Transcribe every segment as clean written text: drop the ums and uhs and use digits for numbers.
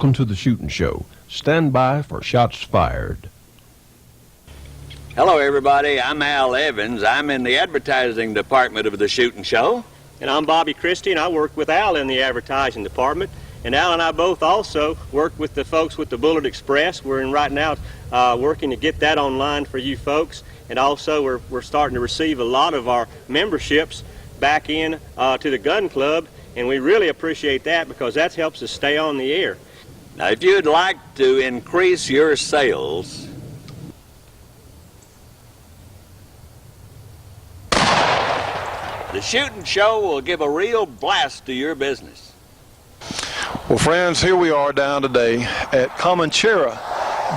Welcome to the Shootin' Show. Stand by for shots fired. Hello, everybody. I'm Al Evans. I'm in the advertising department of the Shootin' Show. And I'm Bobby Christie, and I work with Al in the advertising department. And Al and I both also work with the folks with the Bullet Express. We're in right now working to get that online for you folks. And also we're starting to receive a lot of our memberships back in to the gun club. And we really appreciate that because that helps us stay on the air. Now, if you'd like to increase your sales, the Shootin' Show will give a real blast to your business. Well, friends, here we are down today at Comanchera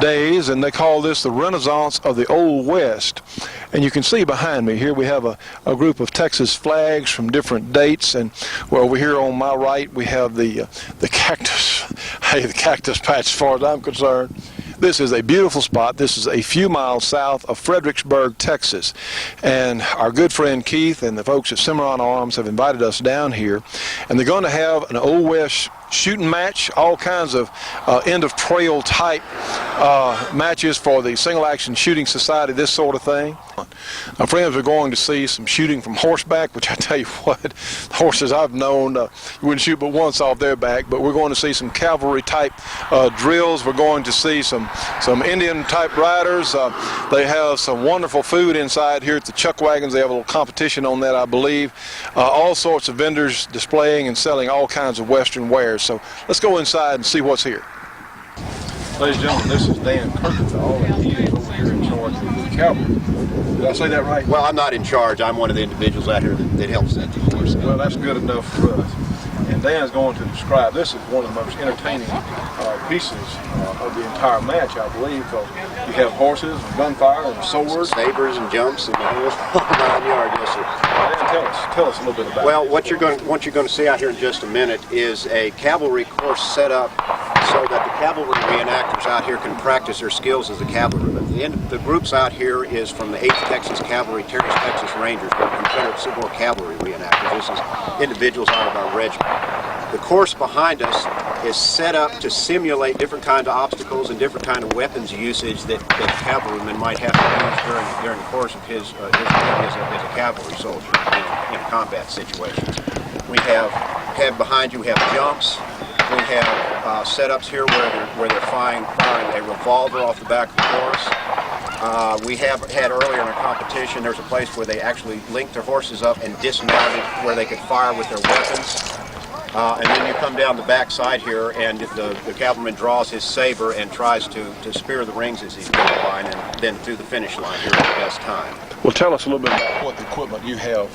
Days, and they call this the Renaissance of the Old West. And you can see behind me here we have a group of Texas flags from different dates, and well, over here on my right we have the cactus, hey, the cactus patch as far as I'm concerned. This is a beautiful spot. This is a few miles south of Fredericksburg, Texas. And our good friend Keith and the folks at Cimarron Arms have invited us down here. And they're going to have an Old West shooting match, all kinds of end-of-trail type matches for the Single Action Shooting Society, this sort of thing. Our friends are going to see some shooting from horseback, which I tell you what, the horses I've known, you wouldn't shoot but once off their back, but we're going to see some cavalry type drills. We're going to see some Indian type riders. They have some wonderful food inside here at the Chuck Wagons. They have a little competition on that, I believe. All sorts of vendors displaying and selling all kinds of Western wares. So let's go inside and see what's here. Ladies and gentlemen, this is Dan Kirkendall, and he is over here in charge of the cavalry. Did I say that right? Well, I'm not in charge. I'm one of the individuals out here that helps set the course. Well, that's good enough for us. And Dan's going to describe, this is one of the most entertaining pieces of the entire match, I believe, because you have horses and gunfire and swords. Sabers and jumps and the whole 9 yards, yes, sir. Dan, tell us a little bit about it. Well, what you're going to see out here in just a minute is a cavalry course set up so that the cavalry reenactors out here can practice their skills as a cavalryman. The groups out here is from the 8th Texas Cavalry, Terry's Texas Rangers, they're Confederate Civil War cavalry reenactors. This is individuals out of our regiment. The course behind us is set up to simulate different kinds of obstacles and different kind of weapons usage that cavalrymen might have to use during the course of his duty as a cavalry soldier in combat situations. We have behind you, we have jumps. We have setups here where they're firing a revolver off the back of the horse. We have had earlier in a competition, there's a place where they actually linked their horses up and dismounted where they could fire with their weapons. And then you come down the back side here, and the cavalryman draws his saber and tries to spear the rings as he's going the line, and then through the finish line here at the best time. Well, tell us a little bit about what equipment you have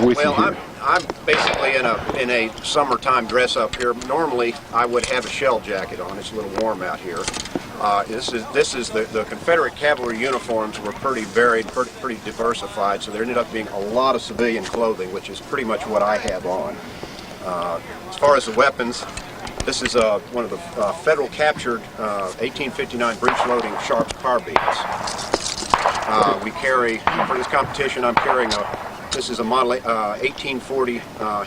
with you here. Well, I'm basically in a summertime dress up here. Normally, I would have a shell jacket on. It's a little warm out here. This is the Confederate cavalry uniforms were pretty varied, pretty diversified, so there ended up being a lot of civilian clothing, which is pretty much what I have on. As far as the weapons, this is one of the federal captured 1859 breech-loading Sharps carbines. We carry, for this competition, I'm carrying this is a model 1840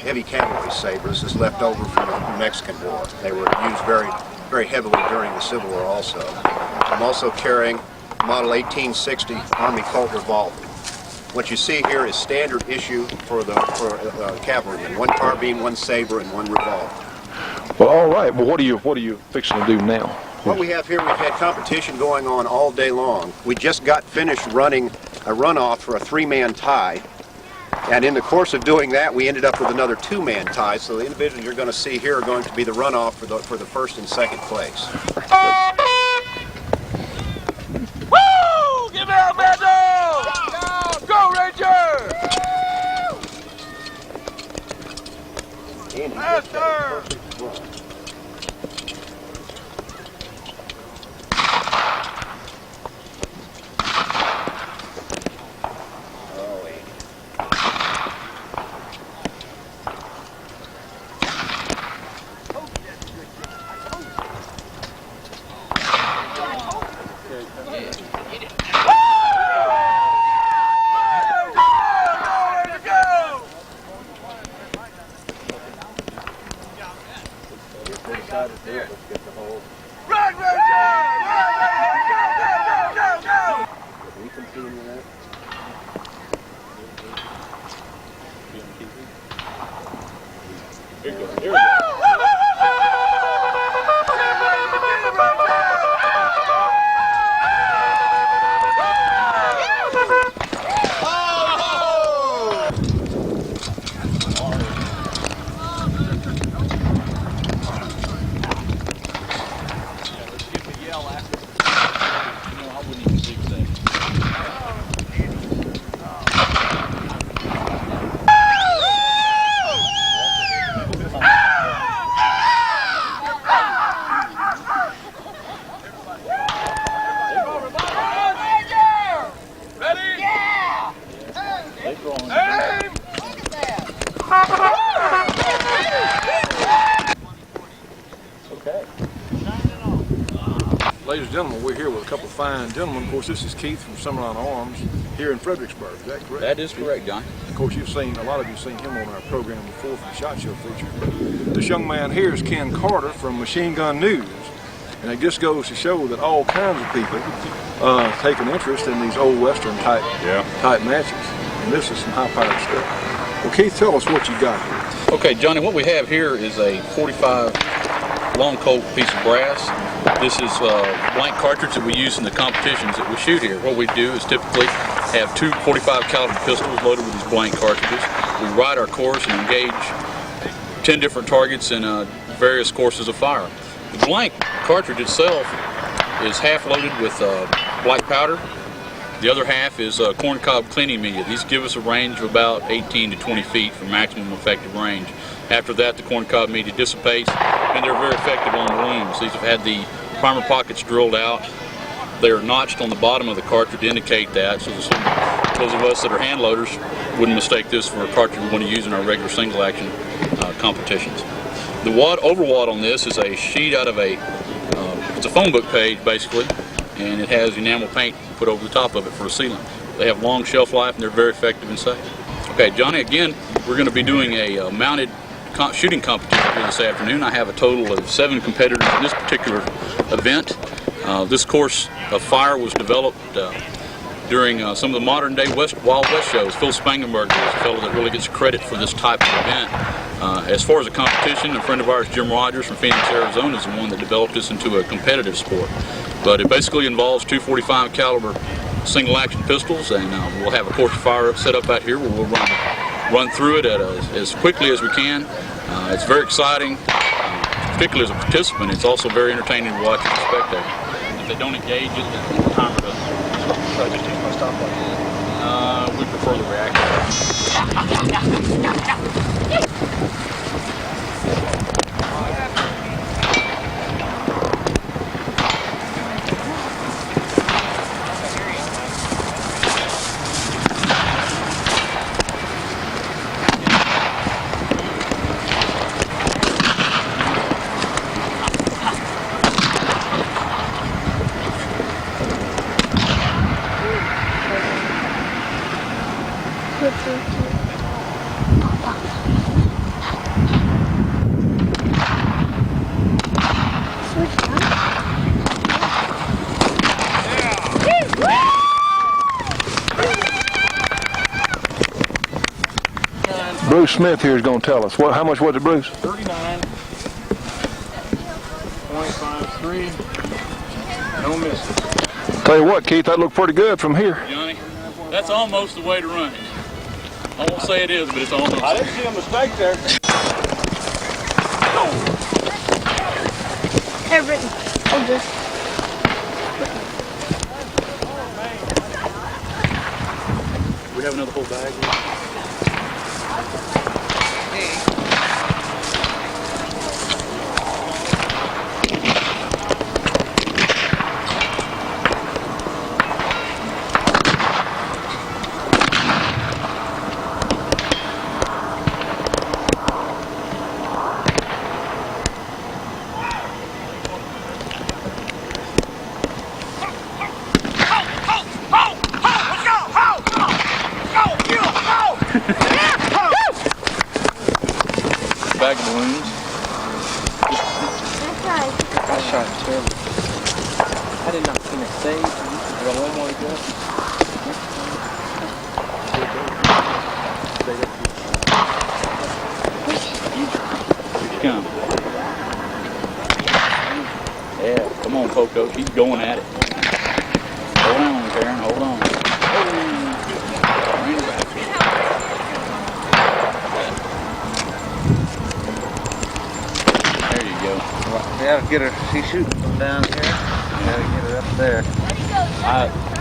heavy cavalry saber. This is left over from the Mexican War. They were used very, very heavily during the Civil War also. I'm also carrying model 1860 Army Colt revolver. What you see here is standard issue for cavalrymen: one carbine, one saber, and one revolver. Well, all right. Well, what are you fixing to do now? What we have here, we've had competition going on all day long. We just got finished running a runoff for a 3-man tie, and in the course of doing that, we ended up with another 2-man tie. So the individuals you're going to see here are going to be the runoff for the first and second place. Woo! Give me a medal! Go Rangers! Master! Let's get the whole Here we go. Here we go. Ladies and gentlemen, we're here with a couple of fine gentlemen. Of course, this is Keith from Summerline Arms here in Fredericksburg. Is that correct? That is correct, John. Of course, a lot of you have seen him on our program before from the SHOT Show feature. This young man here is Ken Carter from Machine Gun News. And it just goes to show that all kinds of people take an interest in these old Western type matches. And this is some high-powered stuff. Well, Keith, tell us what you got here. Okay, Johnny, what we have here is a 45 long Colt piece of brass. This is a blank cartridge that we use in the competitions that we shoot here. What we do is typically have two 45 caliber pistols loaded with these blank cartridges. We ride our course and engage 10 different targets in various courses of fire. The blank cartridge itself is half loaded with black powder. The other half is corncob cleaning media. These give us a range of about 18 to 20 feet for maximum effective range. After that, the corncob media dissipates, and they're very effective on wounds. These have had the primer pockets drilled out. They are notched on the bottom of the cartridge to indicate that, so those of us that are hand loaders wouldn't mistake this for a cartridge we want to use in our regular single action competitions. The overwad on this is a sheet out of it's a phone book page basically, and it has enamel paint put over the top of it for a sealant. They have long shelf life and they're very effective and safe. Okay, Johnny, again, we're going to be doing a mounted shooting competition here this afternoon. I have a total of 7 competitors in this particular event. This course of fire was developed during some of the modern day Wild West shows. Phil Spangenberger is a fellow that really gets credit for this type of event. As far as a competition, a friend of ours, Jim Rogers from Phoenix, Arizona, is the one that developed this into a competitive sport. But it basically involves two 45 caliber single action pistols, and we'll have a course of fire set up out here where we'll run through it as quickly as we can. It's very exciting, particularly as a participant. It's also very entertaining to watch as a spectator. If they don't engage it, then the timer doesn't. So I just use my stopwatch. We prefer the reactor. Bruce Smith here is going to tell us. How much was it, Bruce? 39.53. No misses. Tell you what, Keith, that looked pretty good from here. Johnny, that's almost the way to run it. I won't say it is, but it's almost. I didn't see a mistake there. Hey, Brittany, hold this. We have another whole bag. Go! Coach. He's going at it. Hold on, Karen. Hold on. Bring it back. There you go. We gotta get her. She's shooting from down here. We gotta get her up there.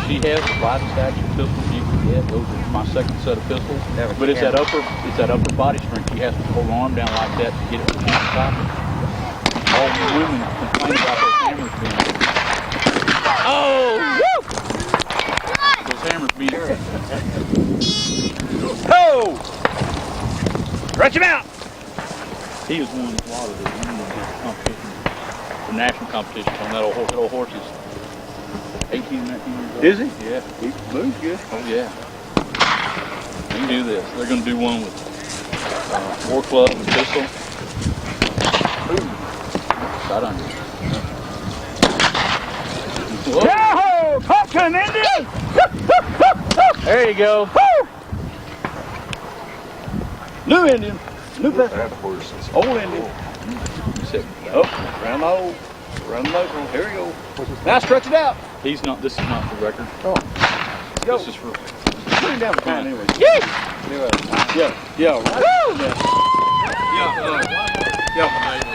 She has the wide statue pistols you can get. Those are my second set of pistols. Yeah, but it's that upper body strength. She has to hold her arm down like that to get it when she's stopping. All the women complain about those hammers being. Oh! Woo! Those hammers being. Oh! Stretch him out! He was one of a lot of the competition, the national competitions on that old horse is 18, 19 years old. Is he? Yeah. He moves good. Oh yeah. You can do this. They're going to do one with war club and pistol. Ooh. Shot on you. Yahoo! Pumpkin Indian! There you go. Woo! New Indian. New pistol. Old Indian. Oh, round the hole. Round the local. Here we go. Now stretch it out. This is not the record. Oh. Go. This is for. Put him down the pan anyway. Yeah. Yeah.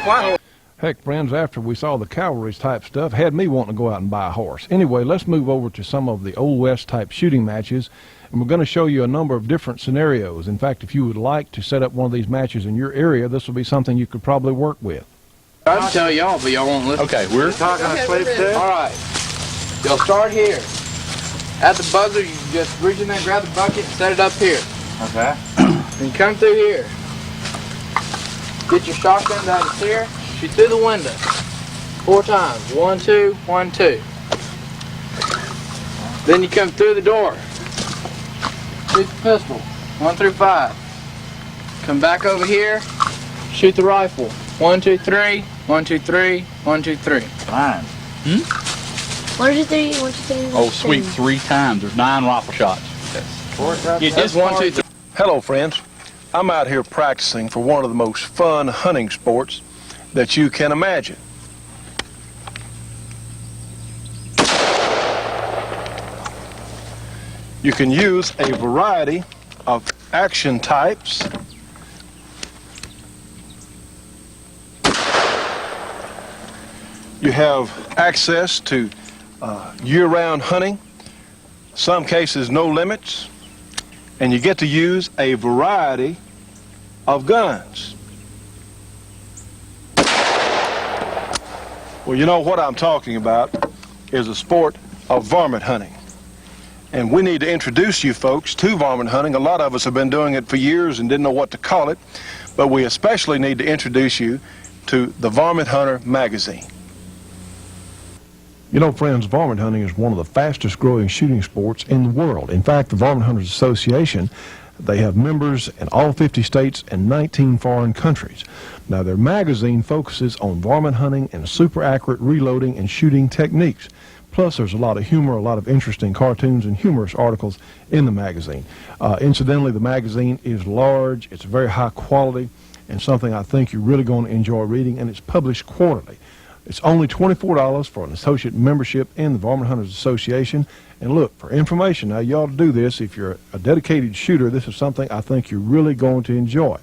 Right. Heck, friends, after we saw the cavalry type stuff, had me wanting to go out and buy a horse. Anyway, let's move over to some of the Old West type shooting matches, and we're going to show you a number of different scenarios. In fact, if you would like to set up one of these matches in your area, this will be something you could probably work with. I'll tell y'all, but y'all won't listen. Okay, we're Talking on sleep too. All right. You'll start here. At the buzzer, you just reach in there, grab the bucket, and set it up here. Okay. Then you come through here. Get your shotgun down here. Shoot through the window. 4 times. 1, 2, 1, 2. Then you come through the door. Shoot the pistol. 1 through 5. Come back over here. Shoot the rifle. 1, 2, 3. 1, 2, 3. 1, 2, 3. Fine. 1, 2, 3, 1, 2, 3. oh sweep 3 times. There's 9 rifle shots. That's 1, 2, 3. Hello, friends. I'm out here practicing for one of the most fun hunting sports that you can imagine. You can use a variety of action types. You have access to year-round hunting, some cases no limits, and you get to use a variety of guns. Well, you know what I'm talking about is the sport of varmint hunting. And we need to introduce you folks to varmint hunting. A lot of us have been doing it for years and didn't know what to call it, but we especially need to introduce you to the Varmint Hunter magazine. You know, friends, varmint hunting is one of the fastest growing shooting sports in the world. In fact, the Varmint Hunters Association, they have members in all 50 states and 19 foreign countries. Now, their magazine focuses on varmint hunting and super accurate reloading and shooting techniques. Plus, there's a lot of humor, a lot of interesting cartoons and humorous articles in the magazine. Incidentally, the magazine is large, it's very high quality, and something I think you're really going to enjoy reading, and it's published quarterly. It's only $24 for an associate membership in the Varmint Hunters Association. And look, for information, now you ought to do this. If you're a dedicated shooter, this is something I think you're really going to enjoy.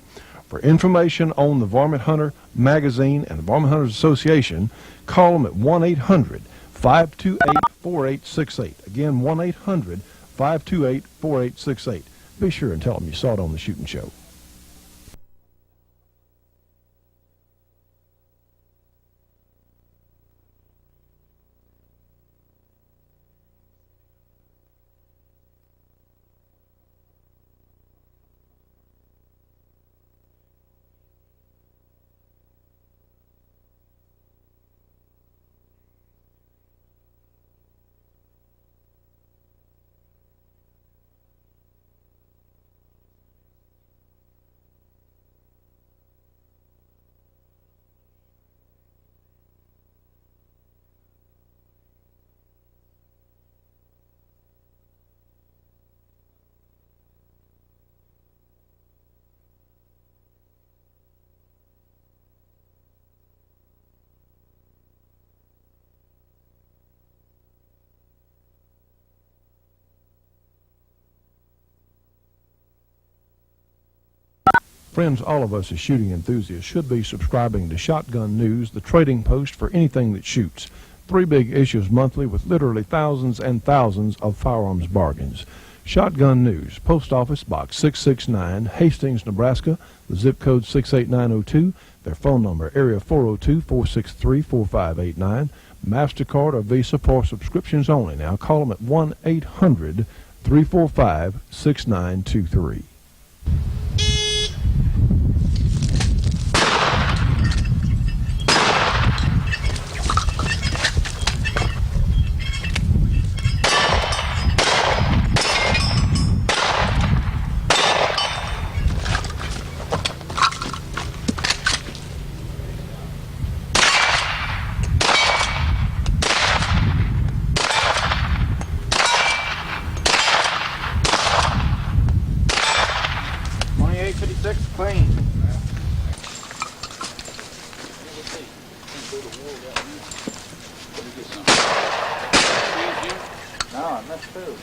For information on the Varmint Hunter magazine and the Varmint Hunters Association, call them at 1-800-528-4868. Again, 1-800-528-4868. Be sure and tell them you saw it on the Shootin' Show. Friends, all of us as shooting enthusiasts should be subscribing to Shotgun News, the trading post for anything that shoots. 3 big issues monthly with literally thousands and thousands of firearms bargains. Shotgun News, Post Office Box 669, Hastings, Nebraska, the zip code 68902, their phone number, area 402-463-4589, MasterCard or Visa for subscriptions only. Now call them at 1-800-345-6923. Clean. No, that's true.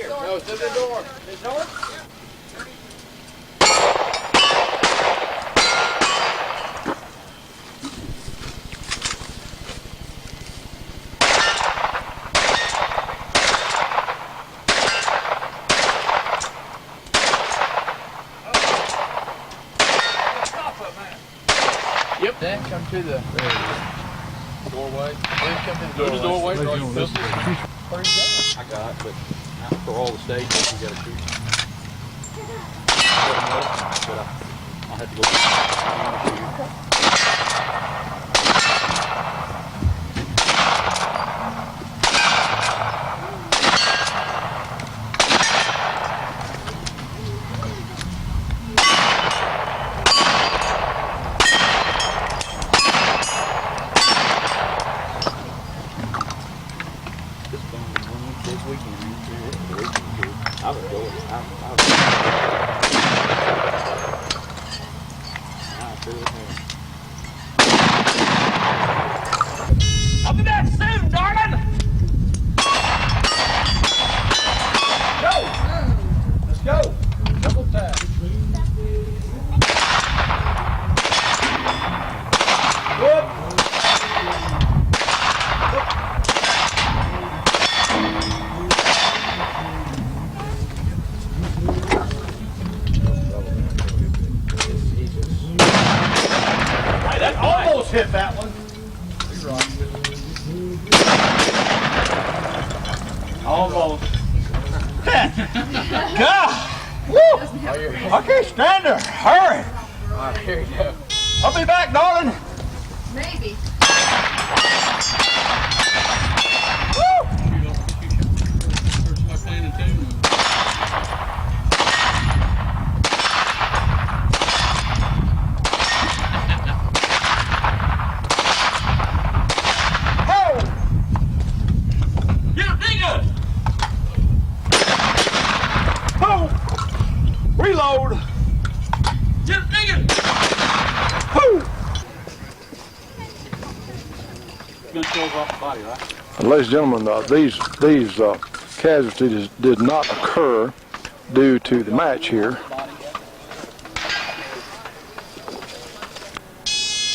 No, it's in the door. This door? Yep. Then come to the Doorway. Then come to the Go to the doorway. Draw your pistols. Where you going? I got it, but for all the stages, we got to shoot. But I'll have to go shoot. This weekend, I would go. I'll be back soon, darling! Go! Let's go! Double tap. Whoop! That almost hit that one. Almost. God! Woo! I can't stand there. Hurry! Alright, here you go. I'll be back, darling. Maybe. Reload! Get digging! Woo! Good shows off the body, right? Ladies and gentlemen, these casualties did not occur due to the match here.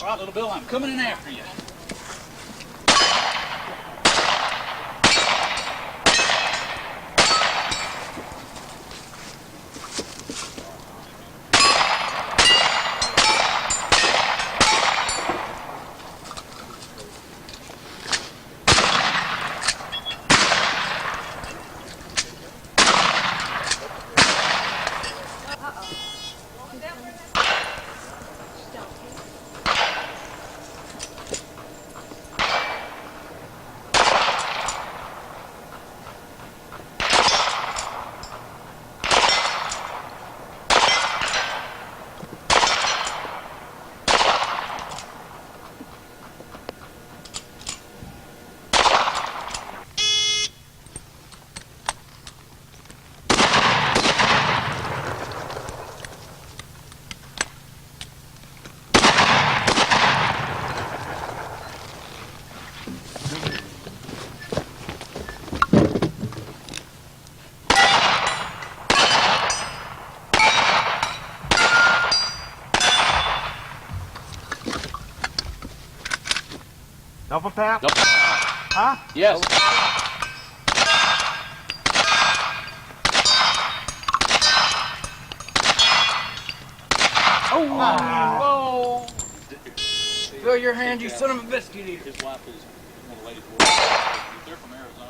All right, little Bill, I'm coming in after you. Double tap? Double. Huh? Yes. Oh! Fill your hand, you son of a biscuit eater. His wife is one of the ladies working. They're from Arizona.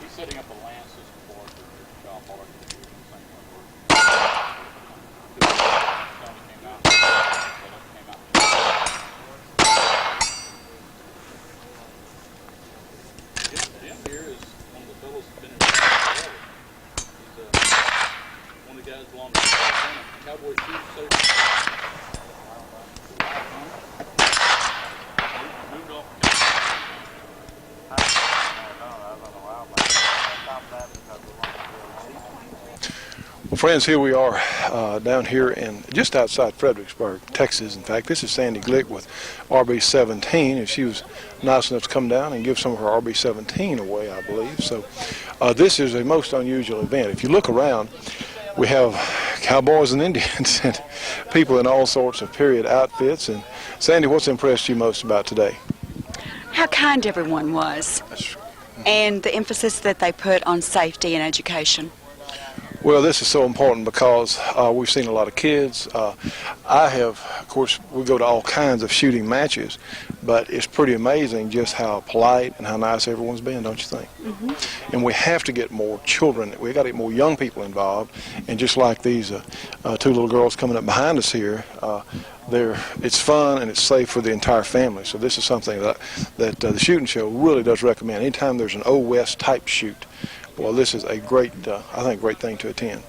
He's setting up a land system for us for child product. Jim here is one of the fellows that's been in the He's one of the guys belonging to the Cowboy Shooting Association. Moved off. Well, friends, here we are down here in just outside Fredericksburg, Texas. In fact, this is Sandy Glick with RB17, and she was nice enough to come down and give some of her RB17 away, I believe. So this is a most unusual event. If you look around, we have cowboys and Indians and people in all sorts of period outfits. And Sandy, what's impressed you most about today? How kind everyone was, and the emphasis that they put on safety and education. Well, this is so important because we've seen a lot of kids. I have, of course, we go to all kinds of shooting matches, but it's pretty amazing just how polite and how nice everyone's been, don't you think? Mm-hmm. And we have to get more children. We've got to get more young people involved. And just like these two little girls coming up behind us here, it's fun and it's safe for the entire family. So this is something that the shooting show really does recommend. Anytime there's an Old West type shoot, well, this is a great, I think, great thing to attend.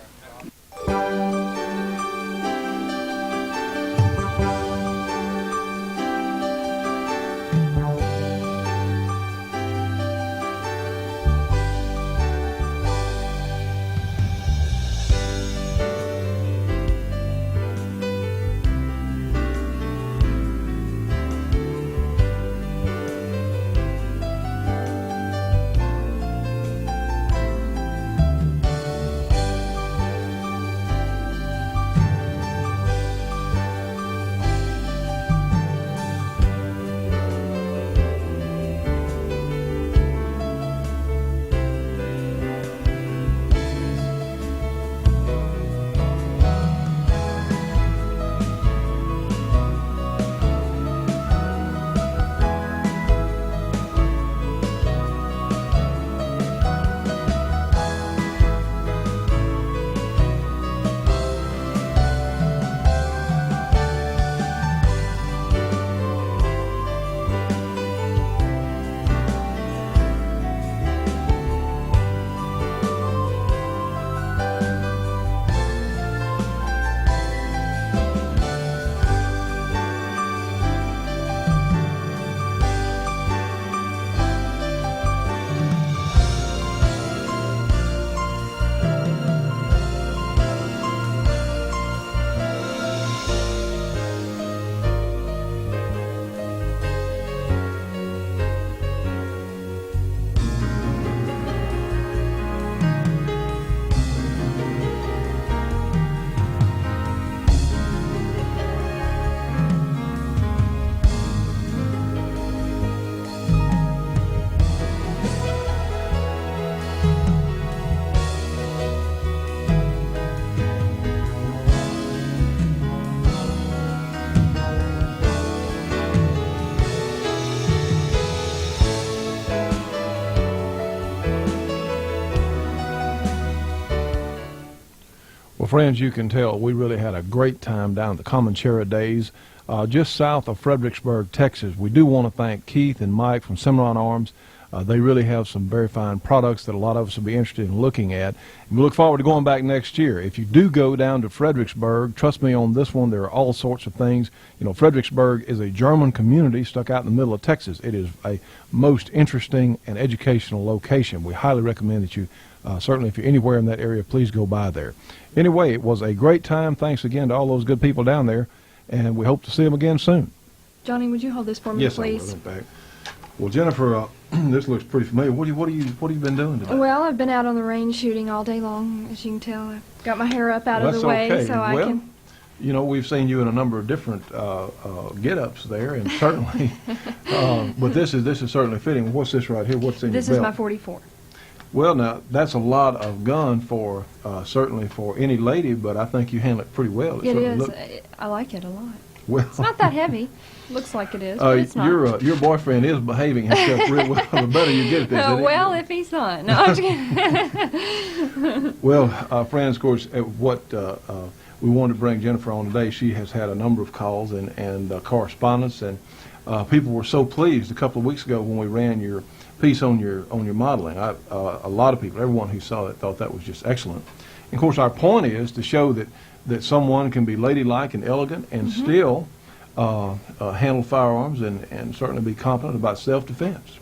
Well, friends, you can tell we really had a great time down at the Comanchera Days, just south of Fredericksburg, Texas. We do want to thank Keith and Mike from Cimarron Arms. They really have some very fine products that a lot of us will be interested in looking at. And we look forward to going back next year. If you do go down to Fredericksburg, trust me on this one, there are all sorts of things. You know, Fredericksburg is a German community stuck out in the middle of Texas. It is a most interesting and educational location. We highly recommend that you, certainly if you're anywhere in that area, please go by there. Anyway, it was a great time. Thanks again to all those good people down there, and we hope to see them again soon. Johnny, would you hold this for me, Yes, please? I will. Back. Well, Jennifer, this looks pretty familiar. What have you been doing today? Well, I've been out on the range shooting all day long, as you can tell. I've got my hair up out of That's the way okay. so I can You know, we've seen you in a number of different get-ups there, and certainly, but this is certainly fitting. What's this right here? What's in This your is belt? my 44. Well, now, that's a lot of gun for, certainly for any lady, but I think you handle it pretty well. It certainly is. look- I like it a lot. well, It's not that heavy. Looks like it is, but it's not. your boyfriend is behaving himself real well. The better you get at this, isn't it? Well, if he's not. No, I'm just kidding. Well, friends, of course, what we wanted to bring Jennifer on today, she has had a number of calls and correspondence, and people were so pleased a couple of weeks ago when we ran your piece on your modeling. A lot of people, everyone who saw it, thought that was just excellent. And of course, our point is to show that someone can be ladylike and elegant and still handle firearms and certainly be competent about self-defense.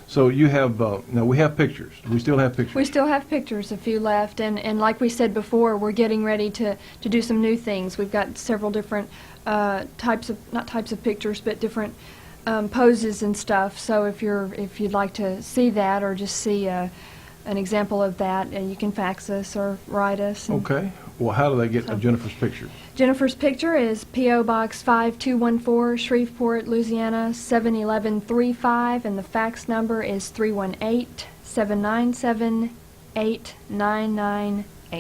So you have, now we have pictures. We still have pictures. We still have pictures, a few left, and like we said before, we're getting ready to do some new things. We've got several different not types of pictures, but different poses and stuff. So if you'd like to see that or just see an example of that, you can fax us or write us. Okay. Well, how do they get Jennifer's picture? Jennifer's picture is P.O. Box 5214, Shreveport, Louisiana 71135, and the fax number is 318-797-8998.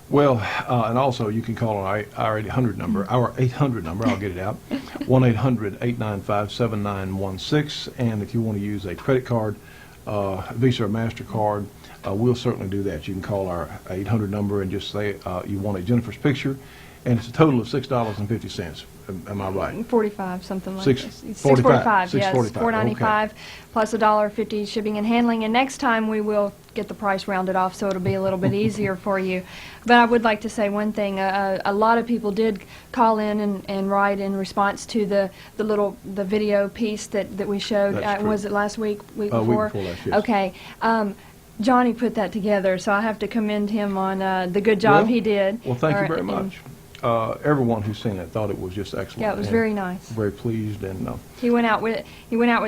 Well, and also you can call our 800 number, our 800 number, I'll get it out, 1-800-895-7916, and if you want to use a credit card, Visa or MasterCard, we'll certainly do that. You can call our 800 number and just say you want a Jennifer's picture, and it's a total of $6.50. Am I right? 45, something like Six- this. 45, yes. $6.45, $4.95 plus $1.50 shipping and handling. And next time we will get the price rounded off, so it'll be a little bit easier for you. But I would like to say one thing. A lot of people did call in and write in response to the video piece that we showed. That's true. Was it last week? Week before? Week before last, yes. Okay. Johnny put that together, so I have to commend him on the good job he did. Well, thank you very much. Everyone who's seen it thought it was just excellent. Yeah, it was and very nice. Very pleased, and He went out with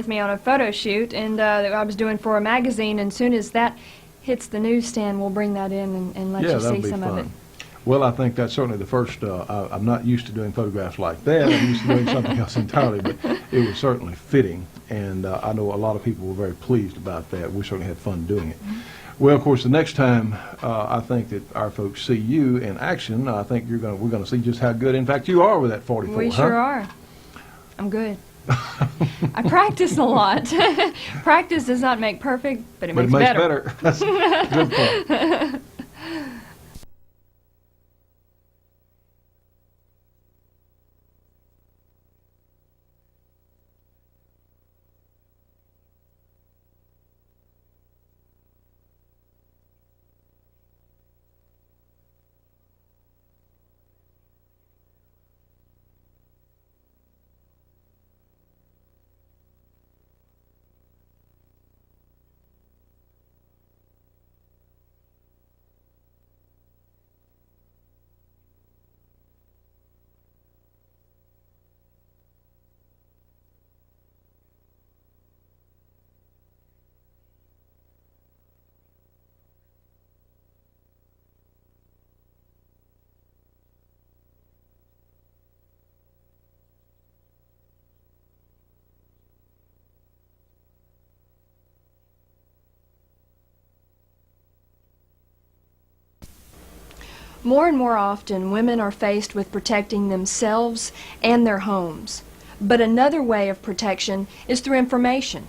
me on a photo shoot, and that I was doing for a magazine. And soon as that hits the newsstand, we'll bring that in and let you see some of it. Well, I think that's certainly the first. I'm not used to doing photographs like that. I'm used to doing something else entirely, but it was certainly fitting, and I know a lot of people were very pleased about that. We certainly had fun doing it. Well, of course, the next time I think that our folks see you in action, I think we're going to see just how good, in fact, you are with that 44. We sure are. I'm good. I practice a lot. Practice does not make perfect, but it makes better. That's a good point. More and more often, women are faced with protecting themselves and their homes. But another way of protection is through information.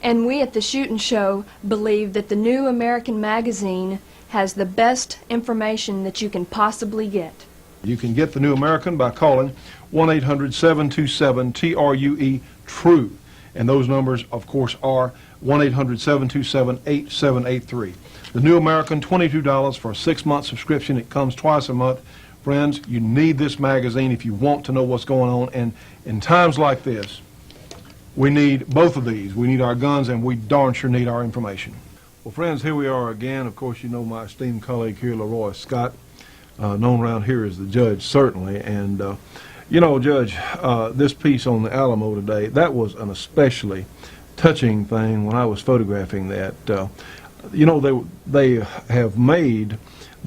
And we at the Shootin' Show believe that the new American magazine has the best information that you can possibly get. You can get the New American by calling 1-800-727-TRUE. And those numbers, of course, are 1-800-727-8783. The New American, $22 for a 6-month subscription. It comes twice a month. Friends, you need this magazine if you want to know what's going on. And in times like this, we need both of these. We need our guns, and we darn sure need our information. Well, friends, here we are again. Of course, you know my esteemed colleague here, Leroy Scott, known around here as the Judge, certainly. And, you know, Judge, this piece on the Alamo today, that was an especially touching thing when I was photographing that. You know, they have made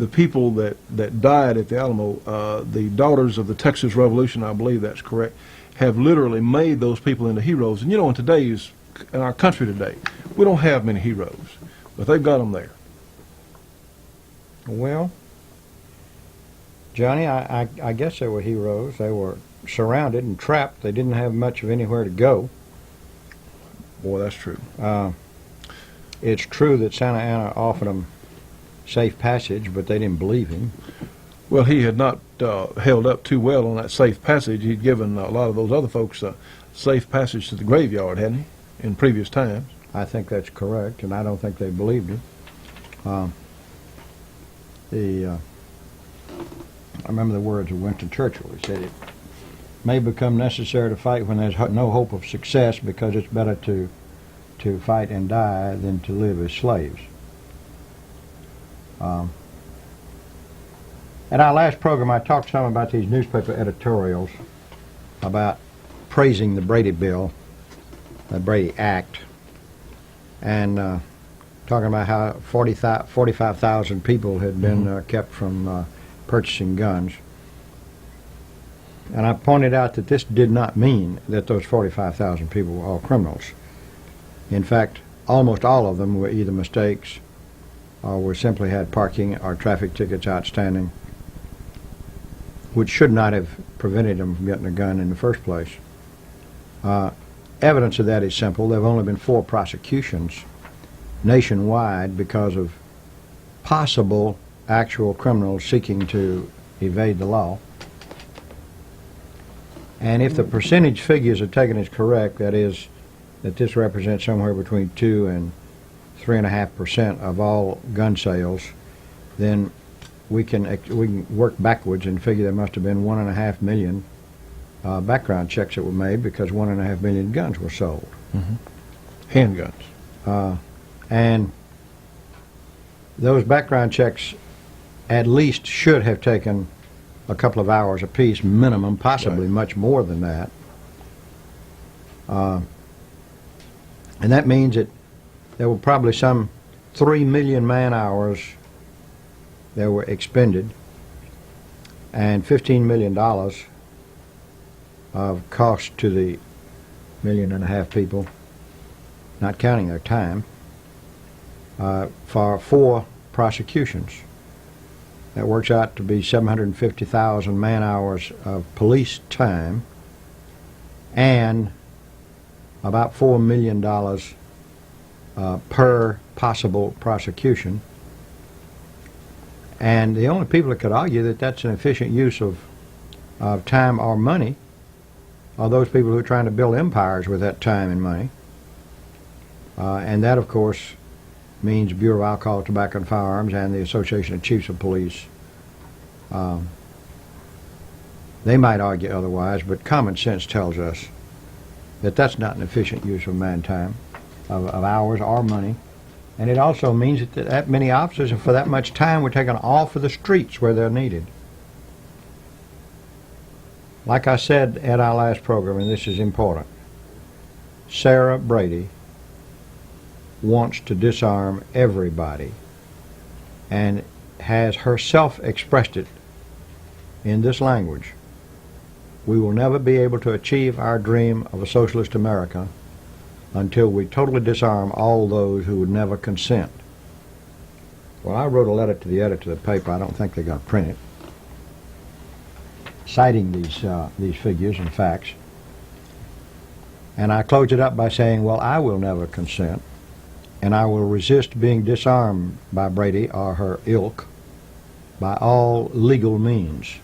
the people that died at the Alamo, the Daughters of the Texas Revolution, I believe that's correct, have literally made those people into heroes. And you know, in our country today, we don't have many heroes, but they've got them there. Well, Johnny, I guess they were heroes. They were surrounded and trapped. They didn't have much of anywhere to go. Boy, that's true. It's true that Santa Anna offered them safe passage, but they didn't believe him. Well, he had not held up too well on that safe passage. He'd given a lot of those other folks a safe passage to the graveyard, hadn't he, in previous times? I think that's correct, and I don't think they believed him. I remember the words of Winston Churchill. He said, "It may become necessary to fight when there's no hope of success, because it's better to fight and die than to live as slaves." At our last program, I talked some about these newspaper editorials about praising the Brady Bill, the Brady Act, and talking about how 45,000 people had been kept from purchasing guns. And I pointed out that this did not mean that those 45,000 people were all criminals. In fact, almost all of them were either mistakes or were simply had parking or traffic tickets outstanding, which should not have prevented them from getting a gun in the first place. Evidence of that is simple. There have only been 4 prosecutions nationwide because of possible actual criminals seeking to evade the law. And if the percentage figures are taken as correct, that is, that this represents somewhere between 2 and 3.5% of all gun sales, then we can work backwards and figure there must have been 1.5 million background checks that were made, because 1.5 million guns were sold. Handguns. And those background checks at least should have taken a couple of hours apiece, minimum, possibly much more than that. And that means that there were probably some 3 million man-hours that were expended, and $15 million of cost to the 1.5 million people, not counting their time, for 4 prosecutions. That works out to be 750,000 man-hours of police time and about $4 million per possible prosecution. And the only people that could argue that that's an efficient use of time or money are those people who are trying to build empires with that time and money. And that, of course, means Bureau of Alcohol, Tobacco, and Firearms and the Association of Chiefs of Police. They might argue otherwise, but common sense tells us that that's not an efficient use of man time, of hours or money. And it also means that many officers, and for that much time, were taken off of the streets where they're needed. Like I said at our last program, and this is important, Sarah Brady wants to disarm everybody and has herself expressed it in this language: "We will never be able to achieve our dream of a socialist America until we totally disarm all those who would never consent." Well, I wrote a letter to the editor of the paper. I don't think they're going to print it, citing these figures and facts. And I closed it up by saying, well, I will never consent, and I will resist being disarmed by Brady or her ilk by all legal means.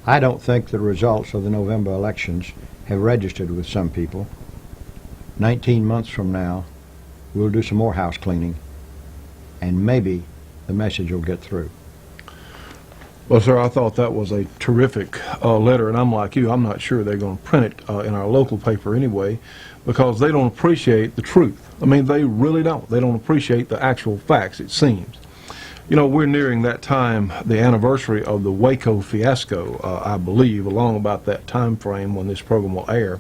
I don't think the results of the November elections have registered with some people. 19 months from now, we'll do some more house cleaning, and maybe the message will get through. Well, sir, I thought that was a terrific letter, and I'm like you. I'm not sure they're going to print it in our local paper anyway, because they don't appreciate the truth. I mean, they really don't. They don't appreciate the actual facts, it seems. You know, we're nearing that time, the anniversary of the Waco fiasco, I believe, along about that time frame when this program will air.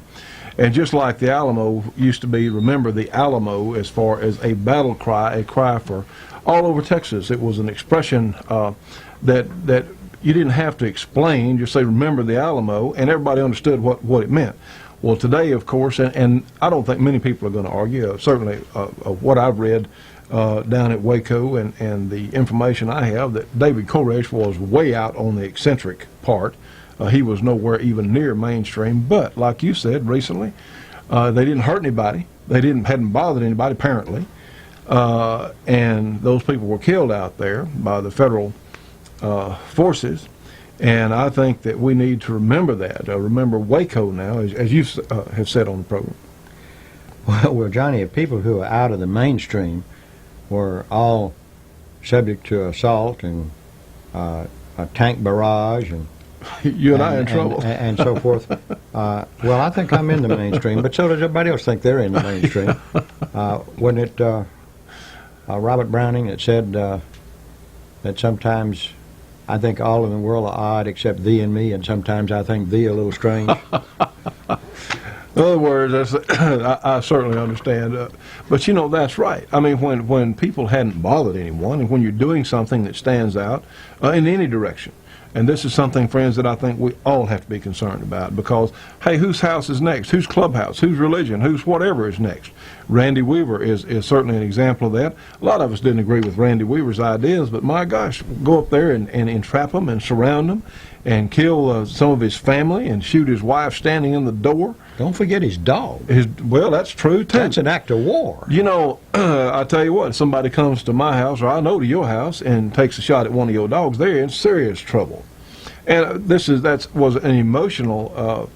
And just like the Alamo used to be, remember the Alamo as far as a battle cry, a cry for all over Texas. It was an expression that you didn't have to explain, just say, remember the Alamo, and everybody understood what it meant. Well, today, of course, and I don't think many people are going to argue, certainly what I've read down at Waco and the information I have, that David Koresh was way out on the eccentric part. He was nowhere even near mainstream, but like you said recently, they didn't hurt anybody. They hadn't bothered anybody, apparently, and those people were killed out there by the federal forces. And I think that we need to remember that, remember Waco now, as you have said on the program. Well, Johnny, if people who are out of the mainstream were all subject to assault and a tank barrage and you and I in trouble and so forth. Well, I think I'm in the mainstream, but so does everybody else think they're in the mainstream. Wasn't it Robert Browning that said that sometimes I think all in the world are odd except thee and me, and sometimes I think thee a little strange? In other words, I certainly understand. But, you know, that's right. I mean, when people hadn't bothered anyone, and when you're doing something that stands out in any direction, and this is something, friends, that I think we all have to be concerned about, because, hey, whose house is next? Whose clubhouse? Whose religion? Whose whatever is next? Randy Weaver is certainly an example of that. A lot of us didn't agree with Randy Weaver's ideas, but my gosh, go up there and entrap him and surround him and kill some of his family and shoot his wife standing in the door. Don't forget his dog. Well, that's true, too. That's an act of war. You know, I tell you what, if somebody comes to my house, or I know to your house, and takes a shot at one of your dogs, they're in serious trouble. And that was an emotional,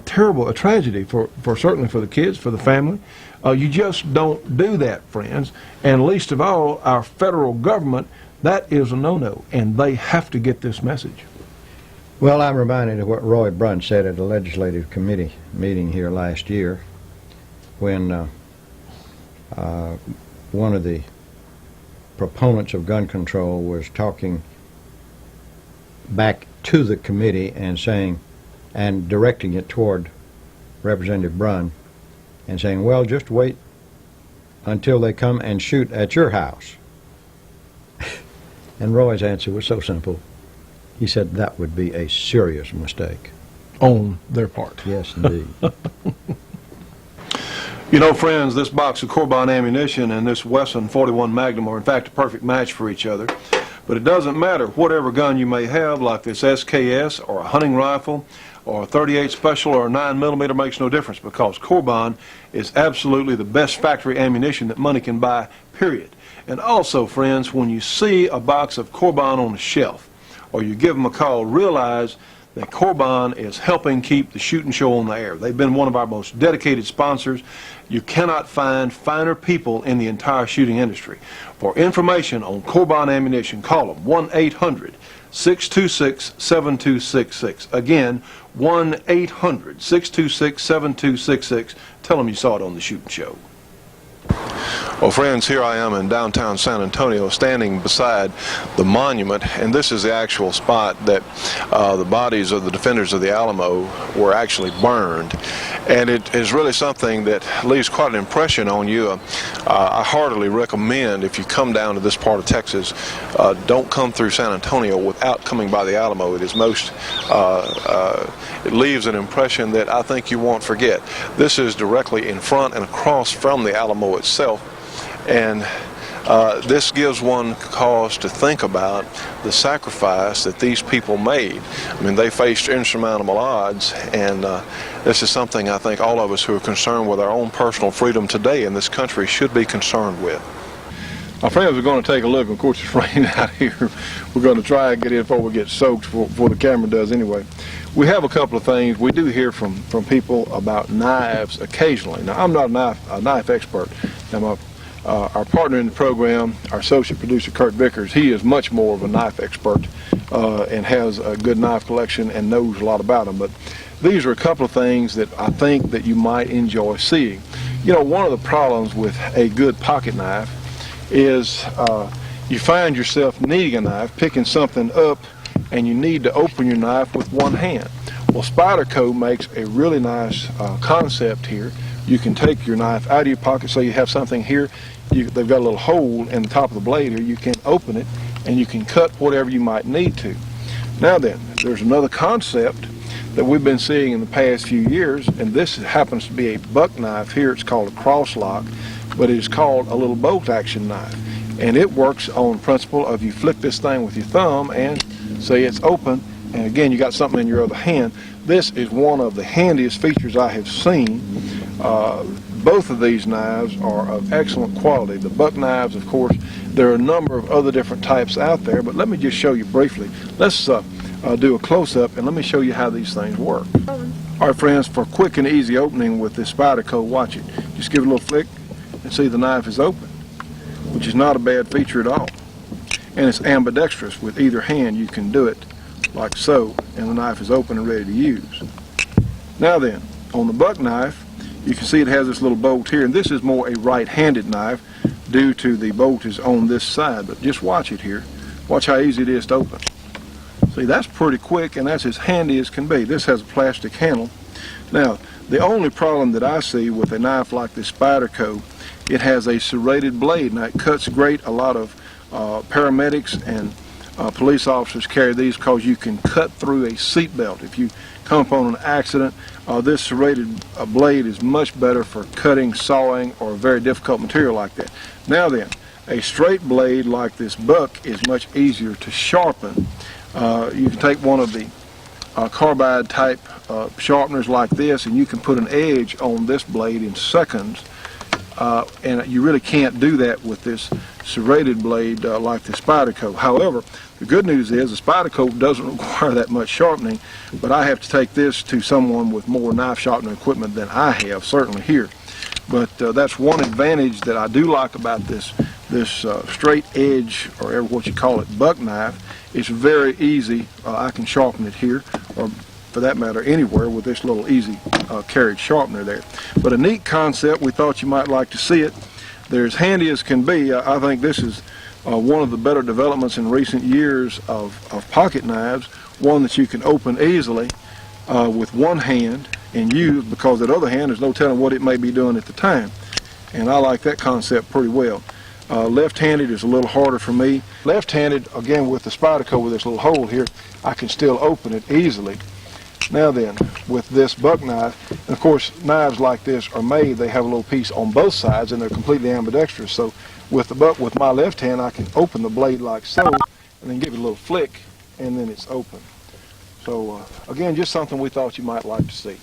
terrible, a tragedy for certainly for the kids, for the family. You just don't do that, friends. And least of all, our federal government, that is a no-no, and they have to get this message. Well, I'm reminded of what Roy Brunt said at a legislative committee meeting here last year when one of the proponents of gun control was talking back to the committee and saying, and directing it toward Representative Brunn, and saying, well, just wait until they come and shoot at your house. And Roy's answer was so simple. He said that would be a serious mistake. On their part. Yes, indeed. You know, friends, this box of Corbin ammunition and this Wesson 41 Magnum are in fact a perfect match for each other. But it doesn't matter whatever gun you may have, like this SKS or a hunting rifle or a 38 Special or a 9mm, makes no difference, because Corbin is absolutely the best factory ammunition that money can buy, period. And also, friends, when you see a box of Corbin on the shelf, or you give them a call, realize that Corbin is helping keep the shooting show on the air. They've been one of our most dedicated sponsors. You cannot find finer people in the entire shooting industry. For information on Corbin ammunition, call them 1-800-626-7266. Again, 1-800-626-7266. Tell them you saw it on the shooting show. Well, friends, here I am in downtown San Antonio, standing beside the monument, and this is the actual spot that the bodies of the defenders of the Alamo were actually burned. And it is really something that leaves quite an impression on you. I heartily recommend, if you come down to this part of Texas, don't come through San Antonio without coming by the Alamo. It is it leaves an impression that I think you won't forget. This is directly in front and across from the Alamo itself. And this gives one cause to think about the sacrifice that these people made. I mean, they faced insurmountable odds, and this is something I think all of us who are concerned with our own personal freedom today in this country should be concerned with. Our friends are going to take a look. Of course, it's raining out here. We're going to try and get in before we get soaked, before the camera does anyway. We have a couple of things. We do hear from people about knives occasionally. Now, I'm not a knife expert. Now, our partner in the program, our associate producer, Kurt Vickers, he is much more of a knife expert and has a good knife collection and knows a lot about them. But these are a couple of things that I think that you might enjoy seeing. You know, one of the problems with a good pocket knife is you find yourself needing a knife, picking something up, and you need to open your knife with one hand. Well, Spyderco makes a really nice concept here. You can take your knife out of your pocket, so you have something here. They've got a little hole in the top of the blade here. You can open it, and you can cut whatever you might need to. Now then, there's another concept that we've been seeing in the past few years, and this happens to be a buck knife here. It's called a cross lock, but it is called a little bolt action knife. And it works on principle of you flick this thing with your thumb and say it's open, and again you got something in your other hand. This is one of the handiest features I have seen. Both of these knives are of excellent quality. The buck knives, of course, there are a number of other different types out there, but let me just show you briefly. Let's do a close-up and let me show you how these things work. All right, friends, for quick and easy opening with this Spyderco, watch it. Just give it a little flick and see the knife is open, which is not a bad feature at all. And it's ambidextrous. With either hand you can do it like so, and the knife is open and ready to use. Now then, on the buck knife, you can see it has this little bolt here, and this is more a right-handed knife due to the bolt is on this side, but just watch it here. Watch how easy it is to open. See, that's pretty quick, and that's as handy as can be. This has a plastic handle. Now, the only problem that I see with a knife like this Spyderco, it has a serrated blade. Now, it cuts great. A lot of paramedics and police officers carry these because you can cut through a seatbelt. If you come upon an accident, this serrated blade is much better for cutting, sawing, or very difficult material like that. Now then, a straight blade like this buck is much easier to sharpen. You can take one of the carbide type sharpeners like this, and you can put an edge on this blade in seconds, and you really can't do that with this serrated blade like the Spyderco. However, the good news is the Spyderco doesn't require that much sharpening, but I have to take this to someone with more knife sharpening equipment than I have, certainly here. But that's one advantage that I do like about this straight edge, or what you call it, buck knife. It's very easy. I can sharpen it here, or for that matter anywhere, with this little easy carriage sharpener there. But a neat concept. We thought you might like to see it. They're as handy as can be. I think this is one of the better developments in recent years of pocket knives, one that you can open easily with one hand and use, because that other hand there's no telling what it may be doing at the time. And I like that concept pretty well. Left-handed is a little harder for me. Left-handed, again with the Spyderco with this little hole here, I can still open it easily. Now then, with this buck knife, and of course knives like this are made, they have a little piece on both sides and they're completely ambidextrous. So with the buck, with my left hand, I can open the blade like so, and then give it a little flick, and then it's open. So again, just something we thought you might like to see.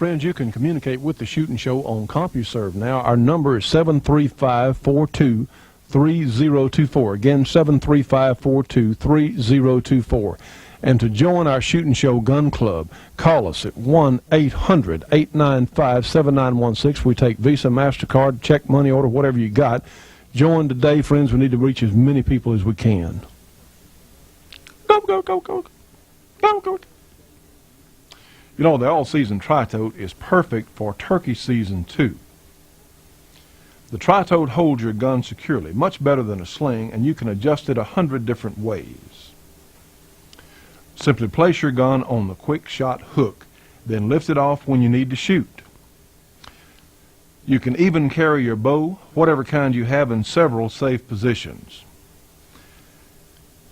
Friends, you can communicate with the Shootin' Show on CompuServe now. Our number is 735-42-3024. Again, 735-42-3024. And to join our Shootin' Show Gun Club, call us at 1-800-895-7916. We take Visa, MasterCard, check, money order, whatever you got. Join today, friends. We need to reach as many people as we can. Go, go, go, go. Go, go. You know, the all-season Tri-Tote is perfect for turkey season too. The Tri-Tote holds your gun securely, much better than a sling, and you can adjust it 100 different ways. Simply place your gun on the quick shot hook, then lift it off when you need to shoot. You can even carry your bow, whatever kind you have, in several safe positions.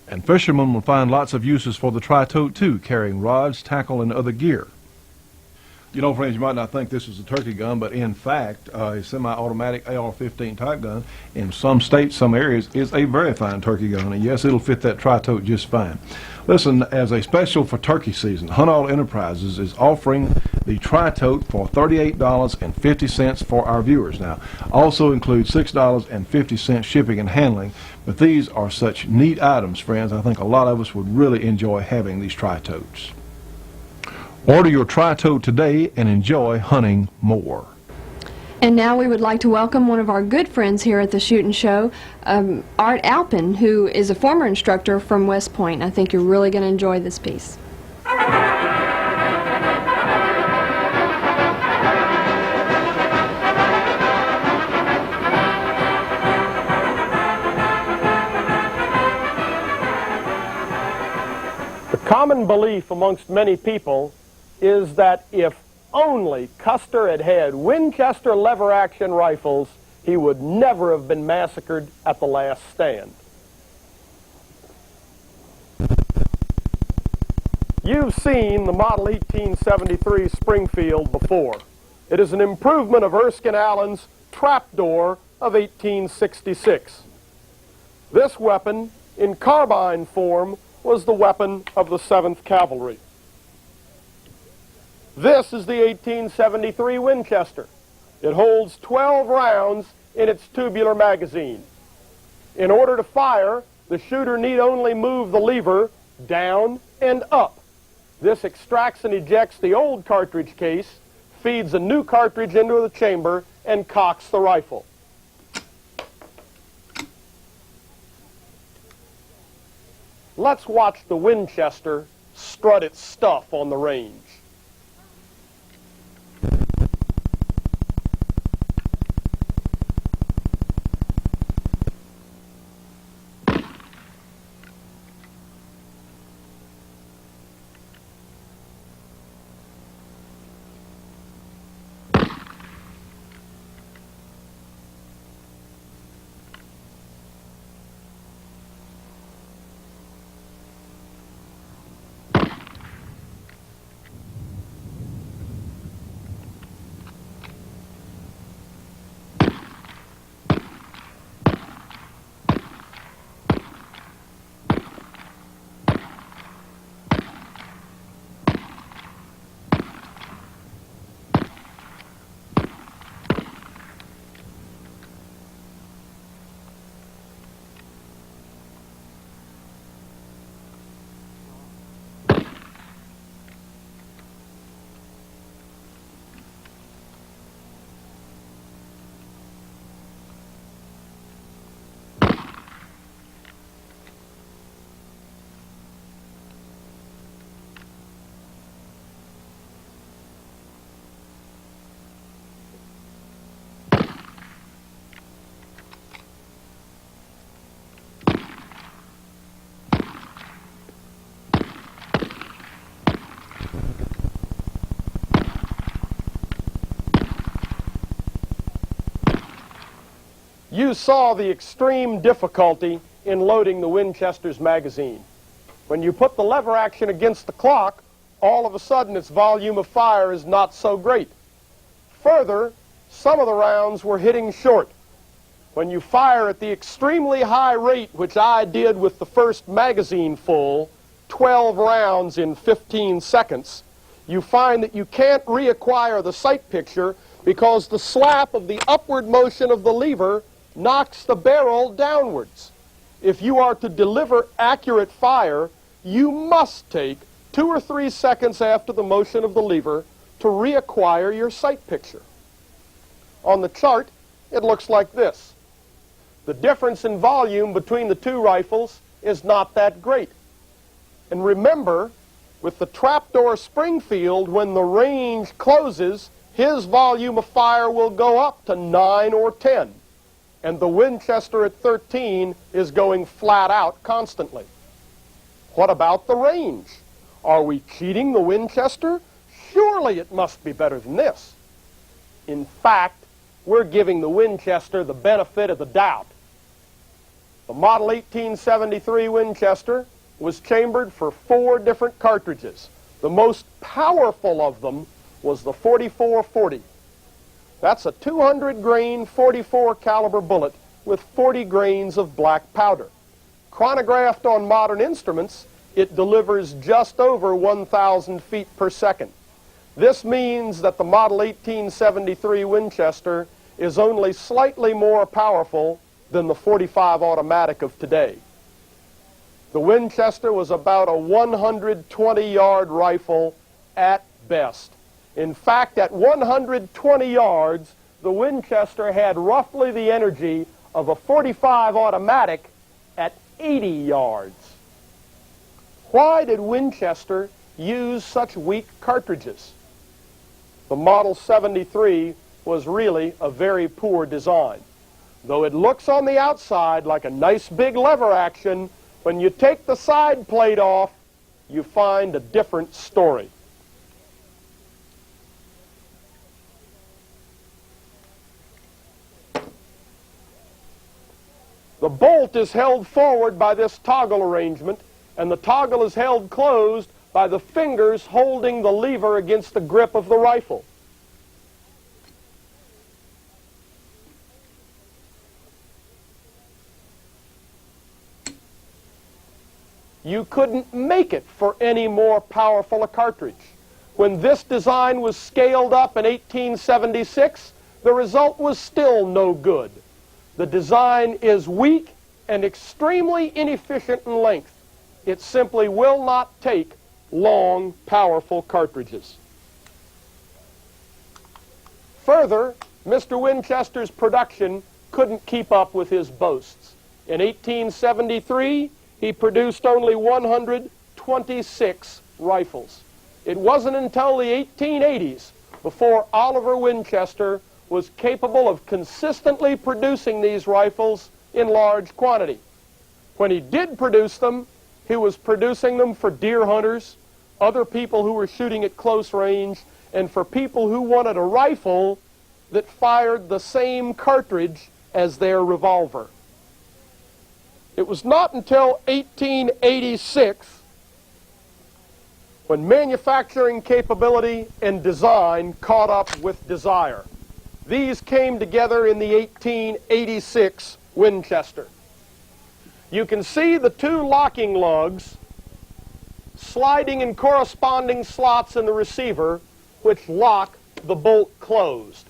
And fishermen will find lots of uses for the tri-tote too, carrying rods, tackle, and other gear. You know, friends, you might not think this is a turkey gun, but in fact, a semi-automatic AR-15 type gun in some states, some areas, is a very fine turkey gun. And yes, it'll fit that tri-tote just fine. Listen, as a special for turkey season, Hunt All Enterprises is offering the tri-tote for $38.50 for our viewers. Now, also includes $6.50 shipping and handling, but these are such neat items, friends. I think a lot of us would really enjoy having these tri-totes. Order your tri-tote today and enjoy hunting more. And now we would like to welcome one of our good friends here at the Shootin' Show, Art Alpin, who is a former instructor from West Point. I think you're really going to enjoy this piece. The common belief amongst many people is that if only Custer had had Winchester lever-action rifles, he would never have been massacred at the last stand. You've seen the Model 1873 Springfield before. It is an improvement of Erskine Allen's trapdoor of 1866. This weapon, in carbine form, was the weapon of the 7th Cavalry. This is the 1873 Winchester. It holds 12 rounds in its tubular magazine. In order to fire, the shooter need only move the lever down and up. This extracts and ejects the old cartridge case, feeds a new cartridge into the chamber, and cocks the rifle. Let's watch the Winchester strut its stuff on the range. You saw the extreme difficulty in loading the Winchester's magazine. When you put the lever action against the clock, all of a sudden its volume of fire is not so great. Further, some of the rounds were hitting short. When you fire at the extremely high rate, which I did with the first magazine full, 12 rounds in 15 seconds, you find that you can't reacquire the sight picture because the slap of the upward motion of the lever knocks the barrel downwards. If you are to deliver accurate fire, you must take 2 or 3 seconds after the motion of the lever to reacquire your sight picture. On the chart, it looks like this. The difference in volume between the two rifles is not that great. And remember, with the trapdoor Springfield, when the range closes, his volume of fire will go up to 9 or 10. And the Winchester at 13 is going flat out constantly. What about the range? Are we cheating the Winchester? Surely it must be better than this. In fact, we're giving the Winchester the benefit of the doubt. The Model 1873 Winchester was chambered for 4 different cartridges. The most powerful of them was the 4440. That's a 200-grain 44 caliber bullet with 40 grains of black powder. Chronographed on modern instruments, it delivers just over 1,000 feet per second. This means that the Model 1873 Winchester is only slightly more powerful than the .45 automatic of today. The Winchester was about a 120-yard rifle at best. In fact, at 120 yards, the Winchester had roughly the energy of a .45 automatic at 80 yards. Why did Winchester use such weak cartridges? The Model 73 was really a very poor design. Though it looks on the outside like a nice big lever action, when you take the side plate off, you find a different story. The bolt is held forward by this toggle arrangement, and the toggle is held closed by the fingers holding the lever against the grip of the rifle. You couldn't make it for any more powerful a cartridge. When this design was scaled up in 1876, the result was still no good. The design is weak and extremely inefficient in length. It simply will not take long, powerful cartridges. Further, Mr. Winchester's production couldn't keep up with his boasts. In 1873, he produced only 126 rifles. It wasn't until the 1880s before Oliver Winchester was capable of consistently producing these rifles in large quantity. When he did produce them, he was producing them for deer hunters, other people who were shooting at close range, and for people who wanted a rifle that fired the same cartridge as their revolver. It was not until 1886 when manufacturing capability and design caught up with desire. These came together in the 1886 Winchester. You can see the 2 locking lugs sliding in corresponding slots in the receiver, which lock the bolt closed.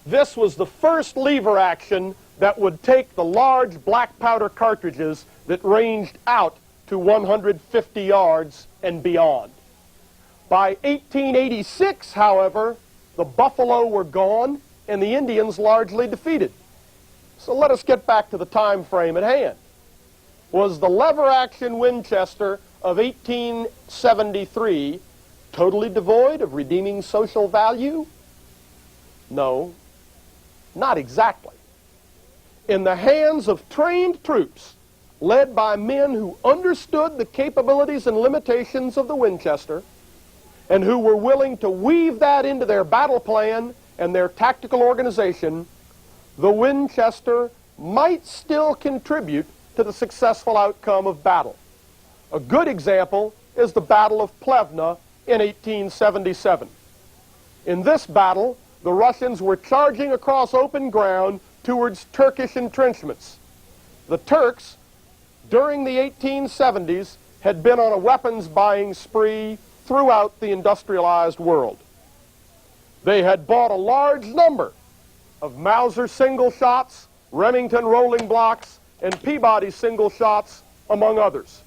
This was the first lever action that would take the large black powder cartridges that ranged out to 150 yards and beyond. By 1886, however, the buffalo were gone and the Indians largely defeated. So let us get back to the time frame at hand. Was the lever action Winchester of 1873 totally devoid of redeeming social value? No, not exactly. In the hands of trained troops, led by men who understood the capabilities and limitations of the Winchester, and who were willing to weave that into their battle plan and their tactical organization, the Winchester might still contribute to the successful outcome of battle. A good example is the Battle of Plevna in 1877. In this battle, the Russians were charging across open ground towards Turkish entrenchments. The Turks, during the 1870s, had been on a weapons buying spree throughout the industrialized world. They had bought a large number of Mauser single shots, Remington rolling blocks, and Peabody single shots, among others.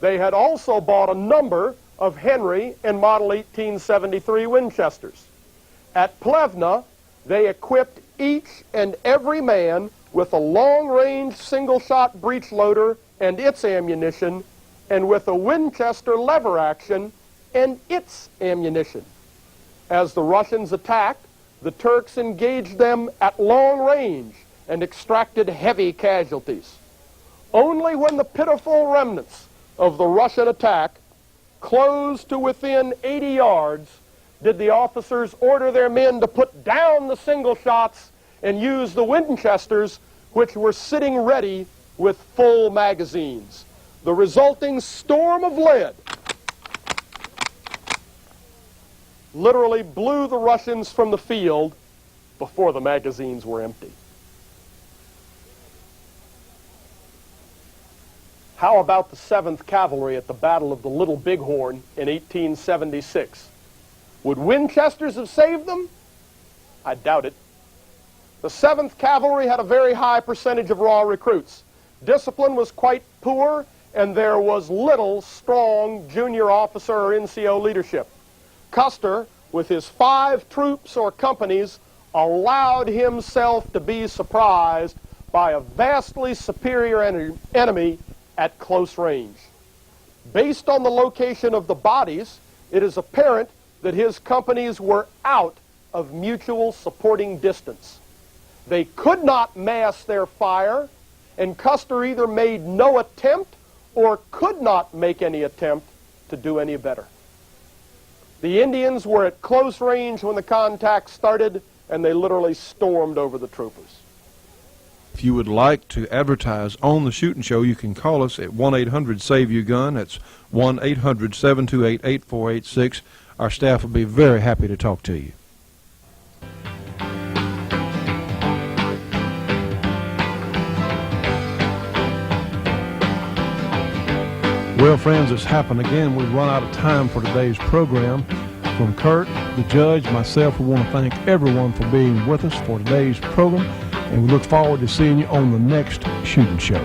They had also bought a number of Henry and Model 1873 Winchesters. At Plevna, they equipped each and every man with a long-range single-shot breech loader and its ammunition, and with a Winchester lever action and its ammunition. As the Russians attacked, the Turks engaged them at long range and extracted heavy casualties. Only when the pitiful remnants of the Russian attack close to within 80 yards, did the officers order their men to put down the single shots and use the Winchesters, which were sitting ready with full magazines. The resulting storm of lead literally blew the Russians from the field before the magazines were empty. How about the 7th Cavalry at the Battle of the Little Bighorn in 1876? Would Winchesters have saved them? I doubt it. The 7th Cavalry had a very high percentage of raw recruits. Discipline was quite poor, and there was little strong junior officer or NCO leadership. Custer, with his 5 troops or companies, allowed himself to be surprised by a vastly superior enemy at close range. Based on the location of the bodies, it is apparent that his companies were out of mutual supporting distance. They could not mass their fire, and Custer either made no attempt or could not make any attempt to do any better. The Indians were at close range when the contact started, and they literally stormed over the troopers. If you would like to advertise on the Shootin' Show, you can call us at 1-800-SAVE-YOU-GUN. That's 1-800-728-8486. Our staff will be very happy to talk to you. Well, friends, it's happened again. We've run out of time for today's program. From Kurt, the judge, myself, we want to thank everyone for being with us for today's program, and we look forward to seeing you on the next Shootin' Show.